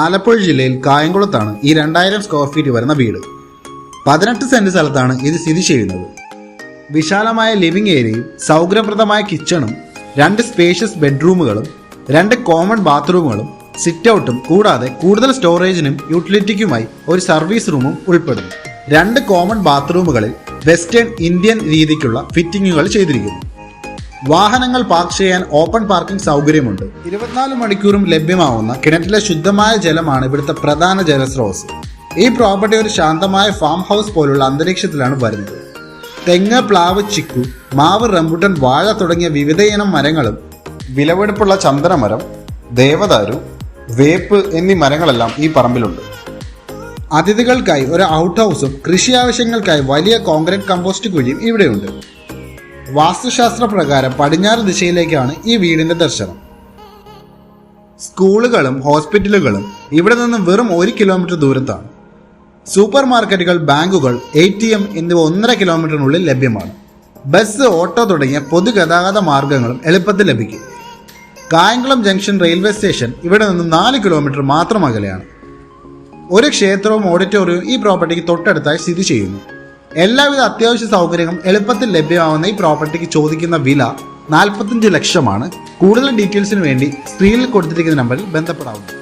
ആലപ്പുഴ ജില്ലയിൽ കായംകുളത്താണ് ഈ 2000 square feet വരുന്ന വീട്. 18 സെന്റ് സ്ഥലത്താണ് ഇത് സ്ഥിതി ചെയ്യുന്നത്. വിശാലമായ ലിവിംഗ് ഏരിയയും സൗകര്യപ്രദമായ കിച്ചണും 2 സ്പേഷ്യസ് ബെഡ്റൂമുകളും 2 കോമൺ ബാത്റൂമുകളും സിറ്റ് ഔട്ടും കൂടാതെ കൂടുതൽ സ്റ്റോറേജിനും യൂട്ടിലിറ്റിക്കുമായി ഒരു സർവീസ് റൂമും ഉൾപ്പെടുന്നു. 2 കോമൺ ബാത്റൂമുകളിൽ വെസ്റ്റേൺ ഇന്ത്യൻ രീതിക്കുള്ള ഫിറ്റിങ്ങുകൾ ചെയ്തിരിക്കുന്നു. വാഹനങ്ങൾ പാർക്ക് ചെയ്യാൻ ഓപ്പൺ പാർക്കിംഗ് സൗകര്യമുണ്ട്. 24 മണിക്കൂറും ലഭ്യമാവുന്ന കിണറ്റിലെ ശുദ്ധമായ ജലമാണ് ഇവിടുത്തെ പ്രധാന ജലസ്രോതസ്. ഈ പ്രോപ്പർട്ടി ഒരു ശാന്തമായ ഫാം ഹൗസ് പോലുള്ള അന്തരീക്ഷത്തിലാണ് വരുന്നത്. തെങ്ങ്, പ്ലാവ്, ചിക്കു, മാവ്, റംബുട്ടൻ, വാഴ തുടങ്ങിയ വിവിധയിനം മരങ്ങളും വിലപിടിപ്പുള്ള ചന്ദനമരം, ദേവദാരു, വേപ്പ് എന്നീ മരങ്ങളെല്ലാം ഈ പറമ്പിലുണ്ട്. അതിഥികൾക്കായി ഒരു ഔട്ട് ഹൗസും കൃഷി ആവശ്യങ്ങൾക്കായി വലിയ കോൺക്രീറ്റ് കമ്പോസ്റ്റ് കുഴിയും ഇവിടെയുണ്ട്. വാസ്തുശാസ്ത്ര പ്രകാരം പടിഞ്ഞാറ് ദിശയിലേക്കാണ് ഈ വീടിന്റെ ദർശനം. സ്കൂളുകളും ഹോസ്പിറ്റലുകളും ഇവിടെ നിന്നും വെറും 1 കിലോമീറ്റർ ദൂരത്താണ്. സൂപ്പർ മാർക്കറ്റുകൾ, ബാങ്കുകൾ, ATM എന്നിവ 1.5 കിലോമീറ്ററിനുള്ളിൽ ലഭ്യമാണ്. ബസ്, ഓട്ടോ തുടങ്ങിയ പൊതുഗതാഗത മാർഗങ്ങളും എളുപ്പത്തിൽ ലഭിക്കും. കായംകുളം ജംഗ്ഷൻ റെയിൽവേ സ്റ്റേഷൻ ഇവിടെ നിന്നും 4 കിലോമീറ്റർ മാത്രം അകലെയാണ്. ഒരു ക്ഷേത്രവും ഓഡിറ്റോറിയവും ഈ പ്രോപ്പർട്ടിക്ക് തൊട്ടടുത്തായി സ്ഥിതി ചെയ്യുന്നു. എല്ലാവിധ അത്യാവശ്യ സൗകര്യങ്ങളും എളുപ്പത്തിൽ ലഭ്യമാവുന്ന ഈ പ്രോപ്പർട്ടിക്ക് ചോദിക്കുന്ന വില 45 ലക്ഷമാണ്. കൂടുതൽ ഡീറ്റെയിൽസിന് വേണ്ടി സ്ക്രീനിൽ കൊടുത്തിരിക്കുന്ന നമ്പറിൽ ബന്ധപ്പെടാവുന്നു.